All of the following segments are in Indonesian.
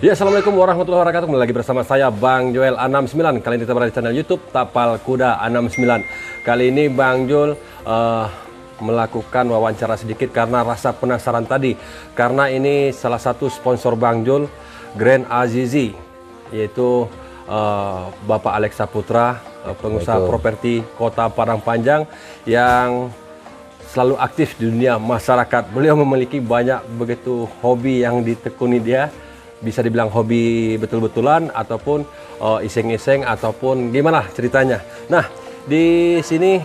Ya, Assalamualaikum warahmatullahi wabarakatuh. Kembali lagi bersama saya Bang Joel A69. Kali ini kita berada di channel YouTube Tapal Kuda A69. Kali ini Bang Joel melakukan wawancara sedikit karena rasa penasaran tadi. Karena ini salah satu sponsor Bang Joel, Grand Azizi, yaitu Bapak Alex Saputra, pengusaha properti Kota Padang Panjang yang selalu aktif di dunia masyarakat. Beliau memiliki banyak begitu hobi yang ditekuni dia. Bisa dibilang hobi betul-betulan ataupun iseng-iseng ataupun gimana ceritanya. Nah, di sini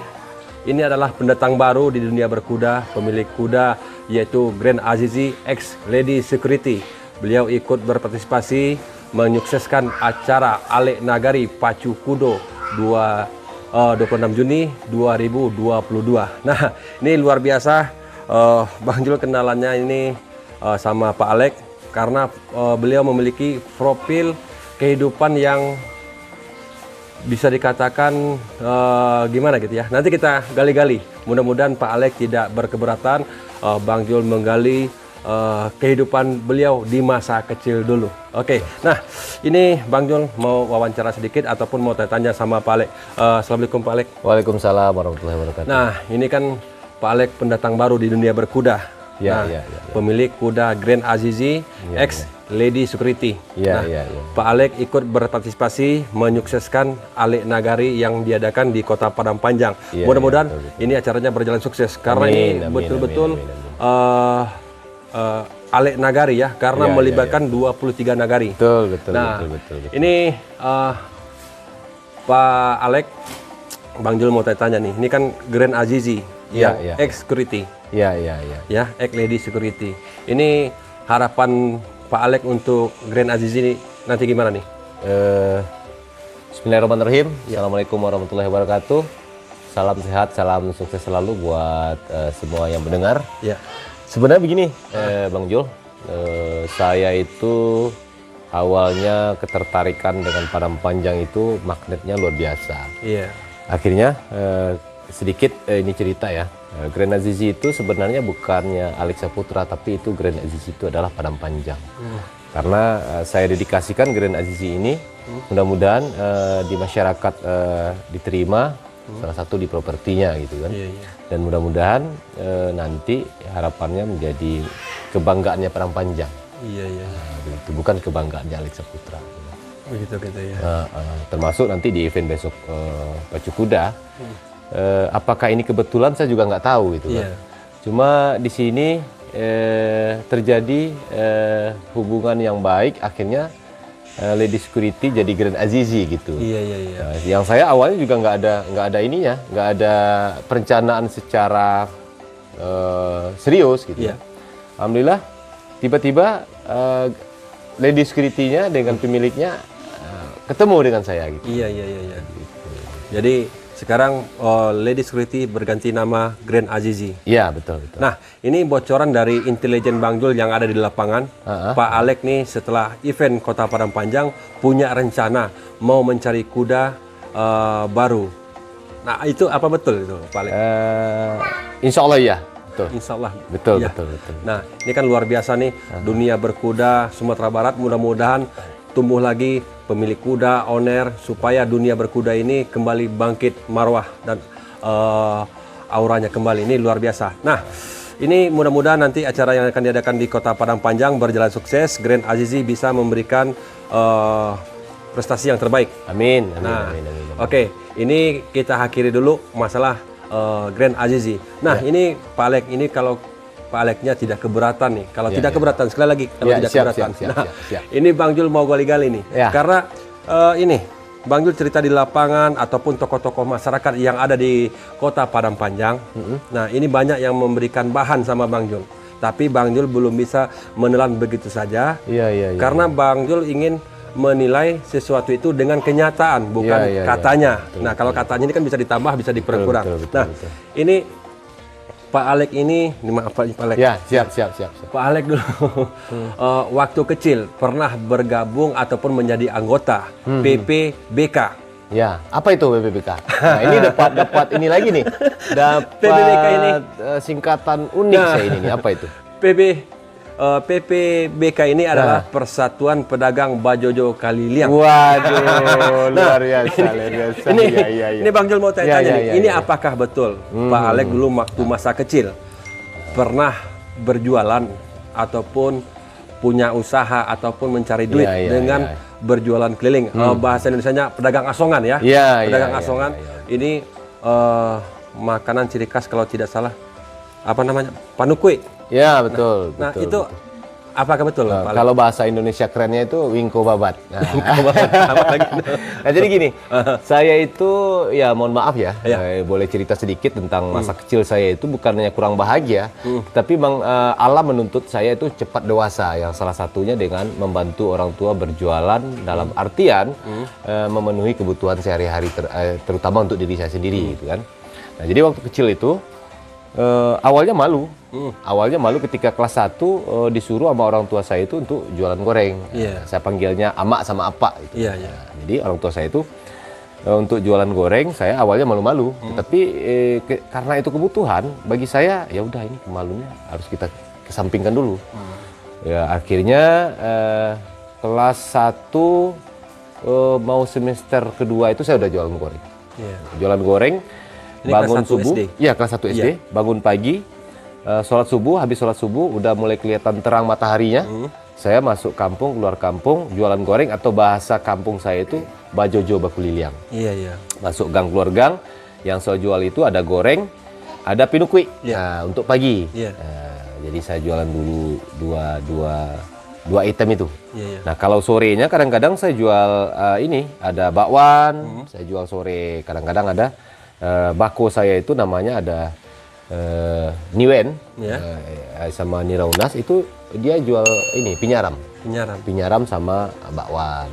ini adalah pendatang baru di dunia berkuda, pemilik kuda yaitu Grand Azizi X Lady Security. Beliau ikut berpartisipasi menyukseskan acara Ale Nagari Pacu Kudo 26 Juni 2022. Nah, ini luar biasa. Bang Jul kenalannya ini sama Pak Alex karena beliau memiliki profil kehidupan yang bisa dikatakan gimana gitu ya. Nanti kita gali-gali. Mudah-mudahan Pak Alex tidak berkeberatan Bang Jul menggali kehidupan beliau di masa kecil dulu. Oke, nah ini Bang Jul mau wawancara sedikit ataupun mau tanya sama Pak Alex. Assalamualaikum Pak Alex. Waalaikumsalam warahmatullahi wabarakatuh. Nah, ini kan Pak Alex pendatang baru di dunia berkuda. Ya, nah, pemilik kuda Grand Azizi X Lady Security. Pak Alex ikut berpartisipasi menyukseskan Ale Nagari yang diadakan di Kota Padang Panjang. Mudah-mudahan ini acaranya berjalan sukses karena ini betul-betul Ale Nagari ya, karena melibatkan 23 nagari. Betul. Ini Pak Alex, Bang Jul mau tanya nih, ini kan Grand Azizi yang X Security. Ya, X Lady Security. Ini harapan Pak Alex untuk Grand Azizi ini nanti gimana nih? Bismillahirrahmanirrahim. Assalamualaikum warahmatullahi wabarakatuh. Salam sehat, salam sukses selalu buat semua yang mendengar. Ya. Sebenarnya begini, Bang Jul, saya itu awalnya ketertarikan dengan Padang Panjang itu magnetnya luar biasa. Iya. Akhirnya sedikit ini cerita ya. Grand Azizi itu sebenarnya bukannya Alex Saputra, tapi itu Grand Azizi itu adalah Padang Panjang. Karena saya dedikasikan Grand Azizi ini, mudah-mudahan di masyarakat diterima, salah satu di propertinya gitu kan. Dan mudah-mudahan nanti harapannya menjadi kebanggaannya Padang Panjang. Begitu, bukan kebanggaannya Alex Saputra. Begitu ya. Termasuk nanti di event besok Pacu Kuda. Apakah ini kebetulan saya juga nggak tahu gitu kan. Cuma di sini terjadi hubungan yang baik, akhirnya Lady Security jadi Grand Azizi gitu. Nah, yang saya awalnya juga nggak ada ininya, nggak ada perencanaan secara serius gitu. Alhamdulillah tiba-tiba Lady Security-nya dengan pemiliknya ketemu dengan saya gitu. Jadi sekarang Lady Security berganti nama Grand Azizi. Iya, betul. Nah, ini bocoran dari intelijen Bang Jul yang ada di lapangan. Pak Alex nih setelah event Kota Padang Panjang punya rencana mau mencari kuda baru. Nah, itu apa betul itu Pak Alex? Insya Allah ya. Betul. Insya Allah. Betul. Nah, ini kan luar biasa nih dunia berkuda Sumatera Barat. Mudah-mudahan tumbuh lagi pemilik kuda, owner, supaya dunia berkuda ini kembali bangkit marwah dan auranya kembali. Ini luar biasa. Nah, ini mudah-mudahan nanti acara yang akan diadakan di Kota Padang Panjang berjalan sukses. Grand Azizi bisa memberikan prestasi yang terbaik. Amin. Oke, ini kita akhiri dulu masalah Grand Azizi. Nah, ini Pak Alex, ini kalau Pak Alex-nya tidak keberatan nih. Kalau tidak keberatan, sekali lagi kalau tidak keberatan. Siap. Ini Bang Jul mau gali-gali nih. Karena ini Bang Jul cerita di lapangan ataupun tokoh-tokoh masyarakat yang ada di Kota Padang Panjang. Nah, ini banyak yang memberikan bahan sama Bang Jul. Tapi Bang Jul belum bisa menelan begitu saja. Karena Bang Jul ingin menilai sesuatu itu dengan kenyataan, bukan katanya. Nah, kalau katanya ini kan bisa ditambah, bisa diperkurang. Ini Pak Alex ini maaf Pak Alex. Ya, siap. Pak Alex dulu waktu kecil pernah bergabung ataupun menjadi anggota PPBK. Ya, apa itu PPBK? Nah, ini dapat ini lagi nih. Dapat PPBK ini singkatan unik saya ini nih. Apa itu? PPBK ini adalah Persatuan Pedagang Bajojo Kaliliang. Waduh, luar biasa, luar biasa. Ini Bang Jul mau tanya-tanya Iya, nih, iya, ini iya. apakah betul Pak Alek dulu waktu masa kecil pernah berjualan ataupun punya usaha ataupun mencari duit Iya, iya, dengan iya. berjualan keliling? Bahasa Indonesianya pedagang asongan ya? Iya, Pedagang iya, asongan. iya, Ini makanan ciri khas kalau tidak salah apa namanya? Panukui. Ya, betul. Nah, betul, itu betul. apakah betul Pak Alek? Kalau bahasa Indonesia kerennya itu wingko babat. Nah, Apa lagi? nah, jadi gini, saya itu ya mohon maaf ya, Iya. boleh cerita sedikit tentang masa kecil saya itu bukannya kurang bahagia, tapi Bang Allah menuntut saya itu cepat dewasa, yang salah satunya dengan membantu orang tua berjualan dalam artian memenuhi kebutuhan sehari-hari terutama untuk diri saya sendiri gitu kan. Nah, jadi waktu kecil itu awalnya malu. Awalnya malu ketika kelas 1 disuruh sama orang tua saya itu untuk jualan goreng. Iya. Saya panggilnya amak sama apa gitu. Iya, iya. Nah, jadi orang tua saya itu untuk jualan goreng saya awalnya malu-malu. Tapi karena itu kebutuhan bagi saya, ya udah ini kemaluannya harus kita kesampingkan dulu. Ya akhirnya kelas 1 mau semester kedua itu saya udah jualan goreng. Iya. Jualan goreng, Ini bangun kelas 1 subuh. SD? Iya, kelas 1 SD. Iya. Bangun pagi, sholat subuh, habis sholat subuh udah mulai kelihatan terang mataharinya. Saya masuk kampung, keluar kampung, jualan goreng atau bahasa kampung saya itu bajojo bakuliliang. Iya, iya. Masuk gang keluar gang, yang saya jual itu ada goreng, ada pinukui. Iya. Nah, untuk pagi. Iya. Nah, jadi saya jualan dulu dua item itu. Iya, iya. Nah, kalau sorenya kadang-kadang saya jual ini ada bakwan, saya jual sore. Kadang-kadang ada bako saya itu namanya ada Niwen Ya. sama Niraunas itu dia jual ini pinyaram. Penyaram. Pinyaram sama bakwan.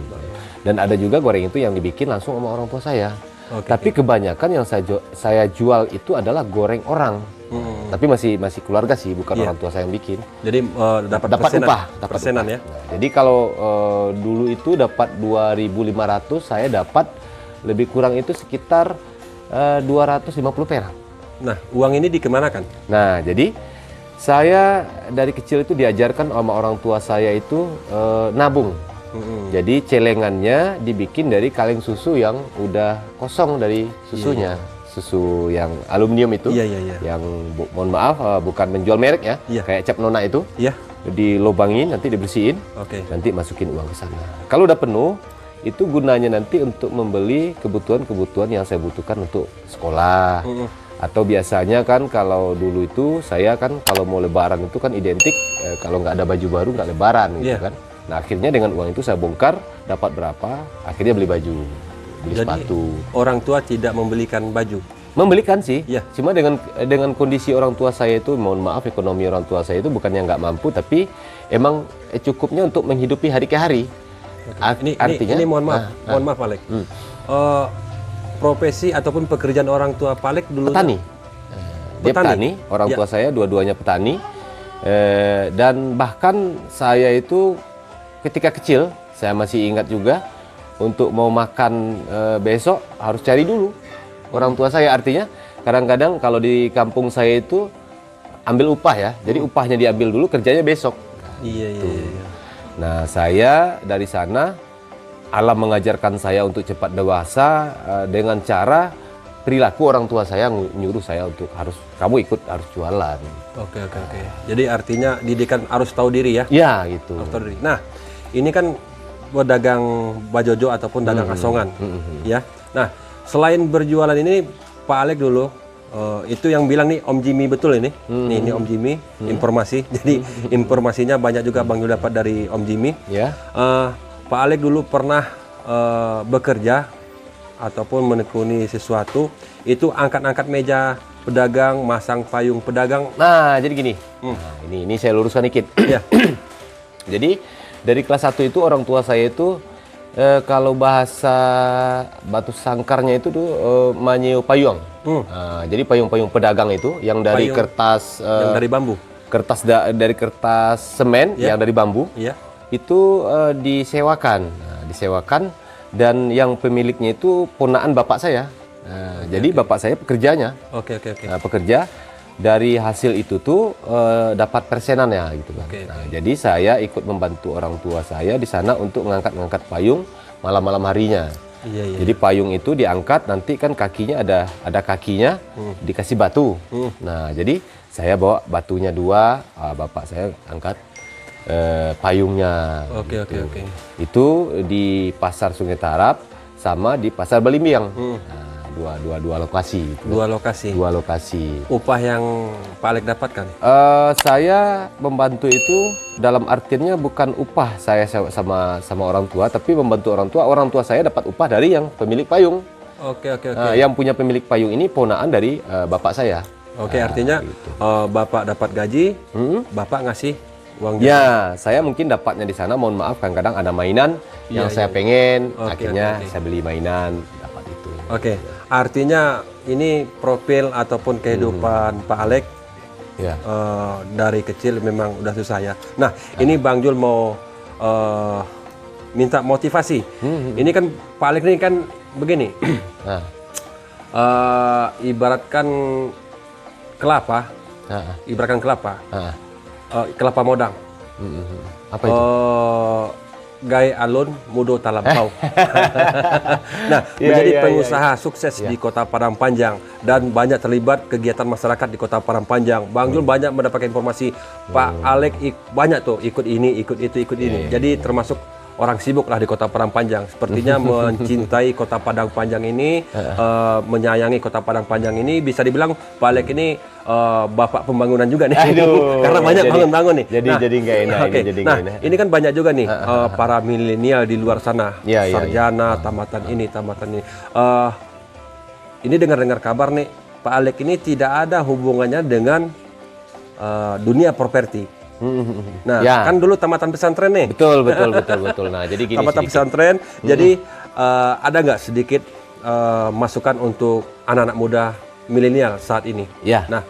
Dan ada juga goreng itu yang dibikin langsung sama orang tua saya. Oke, Tapi kebanyakan yang saya jual itu adalah goreng orang. Tapi masih keluarga sih, bukan Iya. orang tua saya yang bikin. Jadi dapat Dapat persenan. upah, dapat Persenan upah. ya. Nah, jadi kalau dulu itu dapat 2.500, saya dapat lebih kurang itu sekitar 250 perak. Nah, uang ini dikemanakan? Nah, jadi saya dari kecil itu diajarkan sama orang tua saya itu nabung. Jadi celengannya dibikin dari kaleng susu yang udah kosong dari susunya. Susu yang aluminium itu. Iya, iya, iya. Yang mohon maaf bukan menjual merek ya. Iya. Kayak cap nona itu. Iya. Dilobangin, nanti dibersihin. Oke. Nanti masukin uang ke sana. Kalau udah penuh, itu gunanya nanti untuk membeli kebutuhan-kebutuhan yang saya butuhkan untuk sekolah. Atau biasanya kan kalau dulu itu saya kan kalau mau lebaran itu kan identik kalau nggak ada baju baru nggak lebaran gitu Iya. kan. Nah akhirnya dengan uang itu saya bongkar dapat berapa, akhirnya beli baju, beli Jadi sepatu. orang tua tidak membelikan baju. Membelikan sih, Iya. cuma dengan kondisi orang tua saya itu, mohon maaf ekonomi orang tua saya itu bukannya nggak mampu, tapi emang cukupnya untuk menghidupi hari ke hari. Artinya, Ini mohon maaf, mohon maaf Pak Alek. Profesi ataupun pekerjaan orang tua Pak Alek dulu petani. Dia Petani? petani, orang Ya. tua saya dua-duanya petani. Dan bahkan saya itu ketika kecil, saya masih ingat juga untuk mau makan besok harus cari dulu orang tua saya. Artinya kadang-kadang kalau di kampung saya itu ambil upah ya, jadi upahnya diambil dulu, kerjanya besok. Iya, iya, iya. Nah saya dari sana alam mengajarkan saya untuk cepat dewasa dengan cara perilaku orang tua saya nyuruh saya untuk kamu ikut harus jualan. Oke, oke, oke. Jadi artinya didikan harus tahu diri ya. Ya gitu. Harus tahu diri. Nah, ini kan pedagang bajojo ataupun dagang asongan, ya. Nah, selain berjualan ini, Pak Alek dulu itu yang bilang nih Om Jimmy betul ini. Nih, ini Om Jimmy informasi. Jadi informasinya banyak juga Bang Yul dapat dari Om Jimmy. Ya. Pak Alek dulu pernah bekerja ataupun menekuni sesuatu itu angkat-angkat meja pedagang, masang payung pedagang. Nah jadi gini. Nah, ini saya luruskan dikit. Ya. Jadi dari kelas 1 itu orang tua saya itu kalau bahasa Batu Sangkarnya itu tuh manyeo payung. Nah, jadi payung-payung pedagang itu yang dari Payung kertas yang dari bambu. dari kertas semen Ya. yang dari bambu. Iya. Itu disewakan. Nah, disewakan dan yang pemiliknya itu ponaan bapak saya. Nah, jadi bapak saya pekerjanya. Oke, oke, oke. Nah, pekerja dari hasil itu tuh dapat persenan ya gitu kan. Oke. Nah, jadi saya ikut membantu orang tua saya di sana untuk ngangkat-ngangkat payung malam-malam harinya. Iya, iya. Jadi payung itu diangkat, nanti kan kakinya ada kakinya, dikasih batu. Nah, jadi saya bawa batunya 2, bapak saya angkat payungnya. Oke, gitu. oke, oke. Itu di Pasar Sungai Tarap sama di Pasar Belimbing. Nah, dua lokasi. Gitu. Dua lokasi. Upah yang Pak Alek dapatkan? Saya membantu itu dalam artiannya bukan upah saya sama orang tua, tapi membantu orang tua saya dapat upah dari yang pemilik payung. Oke. Yang punya pemilik payung ini ponaan dari bapak saya. Oke, artinya gitu. Bapak dapat gaji, Bapak ngasih uang jajan. Ya, saya mungkin dapatnya di sana. Mohon maaf, kadang-kadang ada mainan yang saya pengen, Oke, akhirnya oke. saya beli mainan, dapat itu. Oke, artinya ini profil ataupun kehidupan Pak Alek Ya. dari kecil memang udah susah ya. Nah, ini Bang Jul mau minta motivasi. Ini kan Pak Alek ini kan begini, Nah, ibaratkan kelapa, kelapa modang. apa itu? Gai alun mudo talampau. Nah, Iya, menjadi iya, pengusaha sukses di Kota Padang Panjang dan banyak terlibat kegiatan masyarakat di Kota Padang Panjang. Bang Jul banyak mendapatkan informasi. Pak Alek banyak tuh ikut ini, ikut itu, ikut ini. Jadi termasuk orang sibuk lah di Kota Padang Panjang. Sepertinya mencintai Kota Padang Panjang ini, menyayangi Kota Padang Panjang ini. Bisa dibilang Pak Alek ini bapak pembangunan juga nih. Aduh, Karena banyak jadi- bangun-bangun nih. jadi nggak enak ini, oke. jadi Nah, nggak enak. ini kan banyak juga nih para milenial di luar sana. Iya, iya, Sarjana, tamatan ini, tamatan ini. Ini dengar-dengar kabar nih, Pak Alek ini tidak ada hubungannya dengan dunia properti. Nah, Ya. kan dulu tamatan pesantren nih. Betul. Nah, jadi gini Tamatan sedikit. pesantren. Jadi ada nggak sedikit masukan untuk anak-anak muda milenial saat ini? Ya. Nah,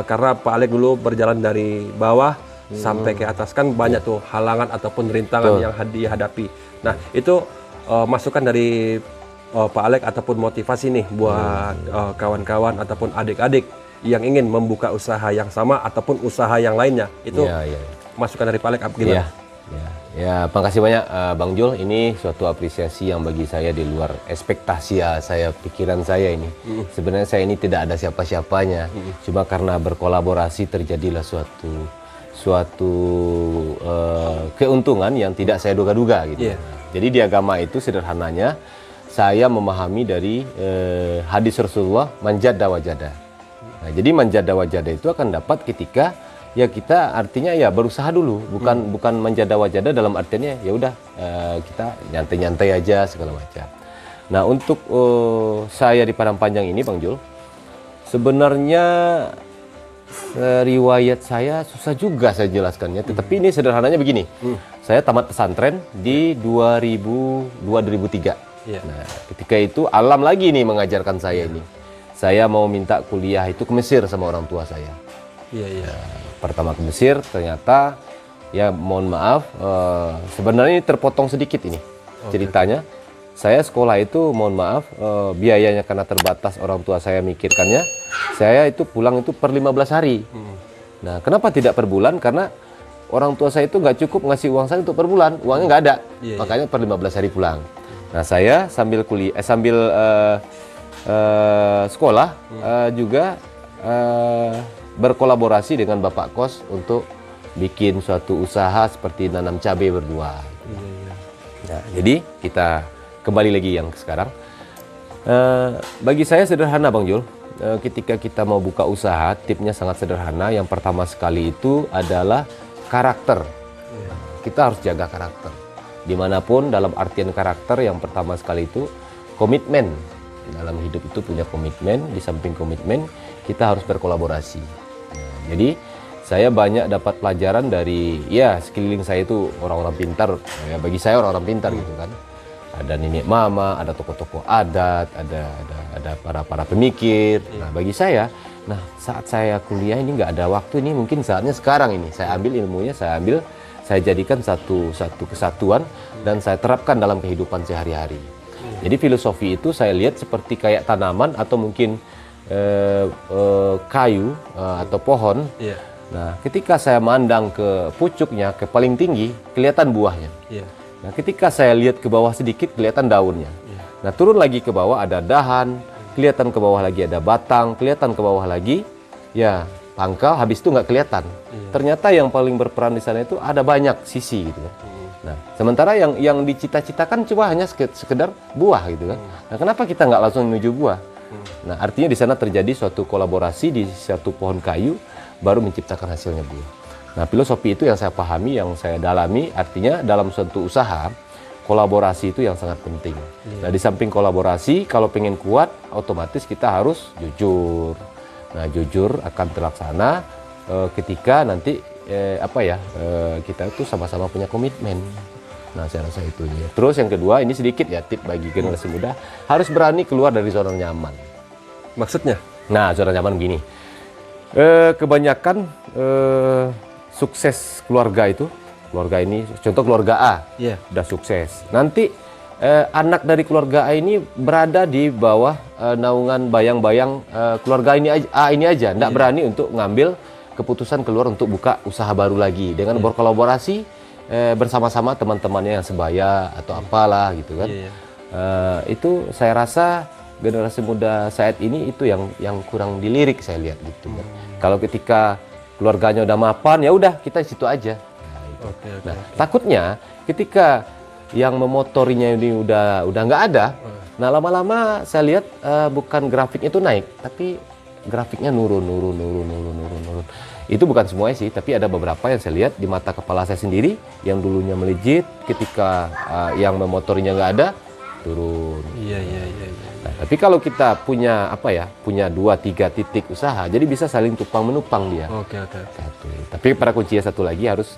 karena Pak Alek dulu berjalan dari bawah sampai ke atas, kan banyak tuh halangan ataupun rintangan yang dihadapi. Nah, itu masukan dari Pak Alek ataupun motivasi nih buat kawan-kawan ataupun adik-adik yang ingin membuka usaha yang sama ataupun usaha yang lainnya. Itu Iya. masukan dari Pak Alek gimana? Ya, makasih banyak Bang Jul. Ini suatu apresiasi yang bagi saya di luar ekspektasi pikiran saya ini. Sebenarnya saya ini tidak ada siapa-siapanya. Cuma karena berkolaborasi terjadilah suatu keuntungan yang tidak saya duga-duga gitu. Iya. Jadi di agama itu sederhananya saya memahami dari hadis Rasulullah manjada wajada. Nah, jadi manjada wajada itu akan dapat ketika ya kita artinya ya berusaha dulu, bukan manjada wajada dalam artinya ya udah kita nyantai-nyantai aja segala macam. Nah, untuk saya di Padang Panjang ini Bang Jul, sebenarnya riwayat saya susah juga saya jelaskannya, tetapi ini sederhananya begini. Saya tamat pesantren di 2003. Iya. Nah, ketika itu alam lagi nih mengajarkan saya ini. Saya mau minta kuliah itu ke Mesir sama orang tua saya. Iya. Pertama ke Mesir, ternyata ya mohon maaf, sebenarnya ini terpotong sedikit ini ceritanya. Saya sekolah itu mohon maaf, biayanya karena terbatas orang tua saya mikirkannya, saya itu pulang itu per 15 hari. Nah, kenapa tidak per bulan? Karena orang tua saya itu nggak cukup ngasih uang saya untuk per bulan, uangnya nggak ada. Iya, Makanya per 15 hari pulang. Nah, saya sambil sekolah juga berkolaborasi dengan bapak kos untuk bikin suatu usaha seperti nanam cabai berdua. Nah, jadi kita kembali lagi yang sekarang. Bagi saya sederhana Bang Jul. Ketika kita mau buka usaha, tipnya sangat sederhana. Yang pertama sekali itu adalah karakter. Kita harus jaga karakter. Dimanapun dalam artian karakter yang pertama sekali itu komitmen. Dalam hidup itu punya komitmen, di samping komitmen kita harus berkolaborasi. Nah, jadi saya banyak dapat pelajaran dari ya sekeliling saya itu orang-orang pintar. Ya, bagi saya orang-orang pintar gitu kan. Ada nenek mama, ada tokoh-tokoh adat, ada para pemikir. Nah, bagi saya, saat saya kuliah ini nggak ada waktu, ini mungkin saatnya sekarang ini. Saya ambil ilmunya, saya jadikan satu kesatuan dan saya terapkan dalam kehidupan sehari-hari. Jadi filosofi itu saya lihat seperti kayak tanaman atau mungkin kayu atau pohon. Iya. Nah, ketika saya mandang ke pucuknya, ke paling tinggi, kelihatan buahnya. Iya. Nah, ketika saya lihat ke bawah sedikit, kelihatan daunnya. Iya. Nah, turun lagi ke bawah ada dahan, kelihatan ke bawah lagi ada batang, kelihatan ke bawah lagi, ya pangkal, habis itu nggak kelihatan. Iya. Ternyata yang paling berperan di sana itu ada banyak sisi gitu kan. Nah, sementara yang dicita-citakan cuma hanya sekedar buah gitu kan. Nah, kenapa kita nggak langsung menuju buah? Nah, artinya di sana terjadi suatu kolaborasi di satu pohon kayu baru menciptakan hasilnya buah. Nah, filosofi itu yang saya pahami, yang saya dalami, artinya dalam suatu usaha kolaborasi itu yang sangat penting. Nah, di samping kolaborasi, kalau pengen kuat, otomatis kita harus jujur. Nah, jujur akan terlaksana ketika nanti kita itu sama-sama punya komitmen. Nah, saya rasa itu ya. Terus yang kedua, ini sedikit ya tip bagi generasi muda, harus berani keluar dari zona nyaman. Maksudnya? Nah, zona nyaman gini. Kebanyakan sukses keluarga ini, contoh keluarga A, Iya. udah sukses. Nanti anak dari keluarga A ini berada di bawah naungan bayang-bayang keluarga A ini aja, tidak berani untuk ngambil keputusan keluar untuk buka usaha baru lagi dengan berkolaborasi bersama-sama teman-temannya yang sebaya atau apalah gitu kan. Itu saya rasa generasi muda saat ini itu yang kurang dilirik saya lihat gitu kan. Kalau ketika keluarganya udah mapan, ya udah kita di situ aja. Nah, takutnya ketika yang memotorinya ini udah nggak ada, nah lama-lama saya lihat bukan grafiknya itu naik, tapi grafiknya nurun. Itu bukan semuanya sih, tapi ada beberapa yang saya lihat di mata kepala saya sendiri yang dulunya melejit, ketika yang memotorinya nggak ada, turun. Iya. Nah, tapi kalau kita punya punya 2-3 titik usaha, jadi bisa saling tupang menupang dia. Oke. Satu. Tapi pada kuncinya satu lagi harus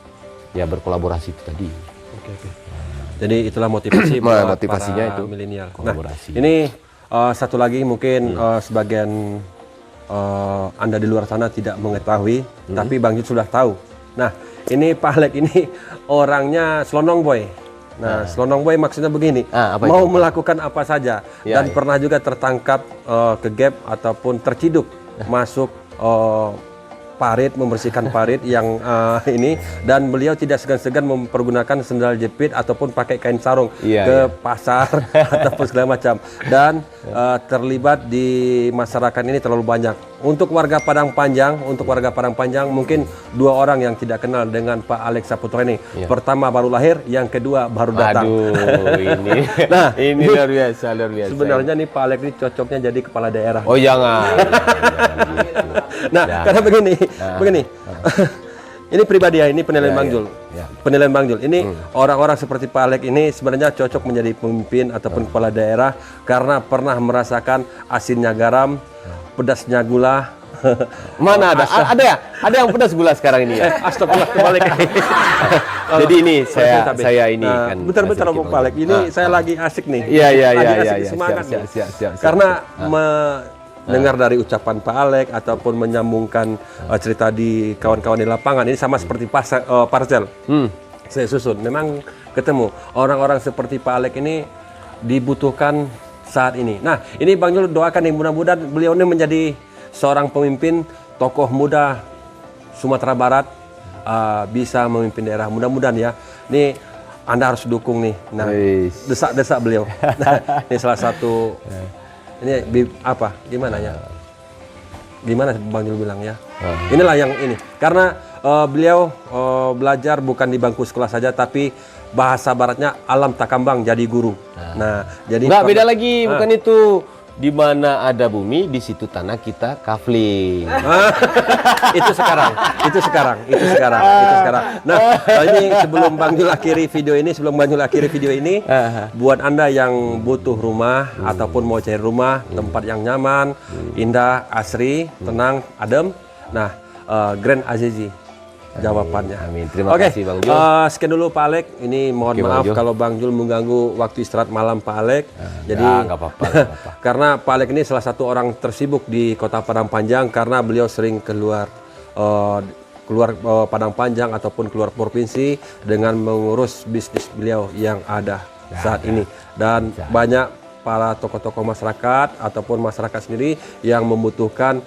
ya berkolaborasi itu tadi. Oke. Jadi itulah motivasi buat motivasinya para itu milenial. kolaborasi. Nah, ini satu lagi mungkin sebagian Anda di luar sana tidak mengetahui, tapi Bang Jul sudah tahu. Nah, ini Pak Alek ini orangnya selonong boy. Nah, selonong boy maksudnya begini, mau melakukan apa saja dan pernah juga tertangkap ke gap ataupun terciduk masuk parit, membersihkan parit yang ini, dan beliau tidak segan-segan mempergunakan sendal jepit ataupun pakai kain sarung ke pasar ataupun segala macam, dan terlibat di masyarakat ini terlalu banyak. Untuk warga Padang Panjang mungkin 2 orang yang tidak kenal dengan Pak Alek Saputra ini. Pertama baru lahir, yang kedua baru datang. Aduh, ini nah, ini luar biasa. Sebenarnya nih Pak Alek ini cocoknya jadi kepala daerah. Oh, jangan. Nah, karena begini. Ini pribadi ya, ini penilaian Bang Jul. Penilaian Bang Jul. Ini orang-orang seperti Pak Alek ini sebenarnya cocok menjadi pemimpin ataupun kepala daerah karena pernah merasakan asinnya garam, pedasnya gula. Mana ada? Ada yang pedas gula sekarang ini ya. Astagfirullah, kebalik. Jadi ini saya ini kan. Bentar Bang Pak Alek. Ini saya lagi asik nih. Iya. Asik semangat nih. Siap. Karena dengar dari ucapan Pak Alek ataupun menyambungkan cerita di kawan-kawan di lapangan ini sama seperti Parcel. Saya susun, memang ketemu orang-orang seperti Pak Alek ini dibutuhkan saat ini. Nah, ini Bang Jul doakan nih, mudah-mudahan beliau ini menjadi seorang pemimpin, tokoh muda Sumatera Barat, bisa memimpin daerah. Mudah-mudahan ya. Ini Anda harus dukung nih. Nah, desak-desak beliau. Nah, ini salah satu. Ini apa? Gimana ya? Gimana Bang Jul bilang ya? Inilah yang ini. Karena beliau belajar bukan di bangku sekolah saja, tapi bahasa baratnya alam takambang jadi guru. Nah, jadi nggak beda lagi, bukan itu. Di mana ada bumi, di situ tanah kita kafling. Itu sekarang. Nah, ini sebelum Bang Jul akhiri video ini, buat Anda yang butuh rumah ataupun mau cari rumah, tempat yang nyaman, indah, asri, tenang, adem. Nah, Grand Azizi jawabannya. Amin. Terima kasih Bang Jul. Sekian dulu Pak Alek. Ini mohon maaf kalau Bang Jul mengganggu waktu istirahat malam Pak Alek. Jadi nggak apa-apa. karena Pak Alek ini salah satu orang tersibuk di Kota Padang Panjang karena beliau sering keluar Padang Panjang ataupun keluar provinsi dengan mengurus bisnis beliau yang ada saat ini, dan banyak para tokoh-tokoh masyarakat ataupun masyarakat sendiri yang membutuhkan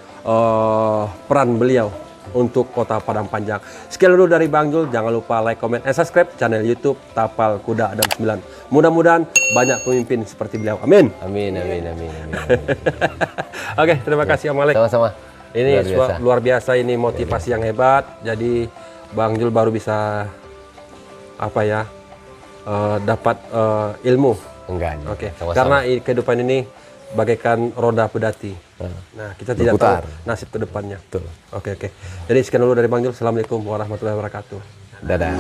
peran beliau untuk Kota Padang Panjang. Sekian dulu dari Bang Jul. Jangan lupa like, comment, and subscribe channel YouTube Tapal Kuda Adam 9. Mudah-mudahan banyak pemimpin seperti beliau. Amin. Amin, amin, amin, amin. Oke, terima kasih Om Alek. Sama-sama. Ini luar biasa ini motivasi yang hebat. Jadi Bang Jul baru bisa dapat ilmu. Enggak. Oke. Sama-sama. Karena kehidupan ini bagaikan roda pedati. Nah, kita tidak tahu nasib ke depannya. Betul. Oke. Jadi sekian dulu dari Bang Jul. Assalamualaikum warahmatullahi wabarakatuh. Dadah.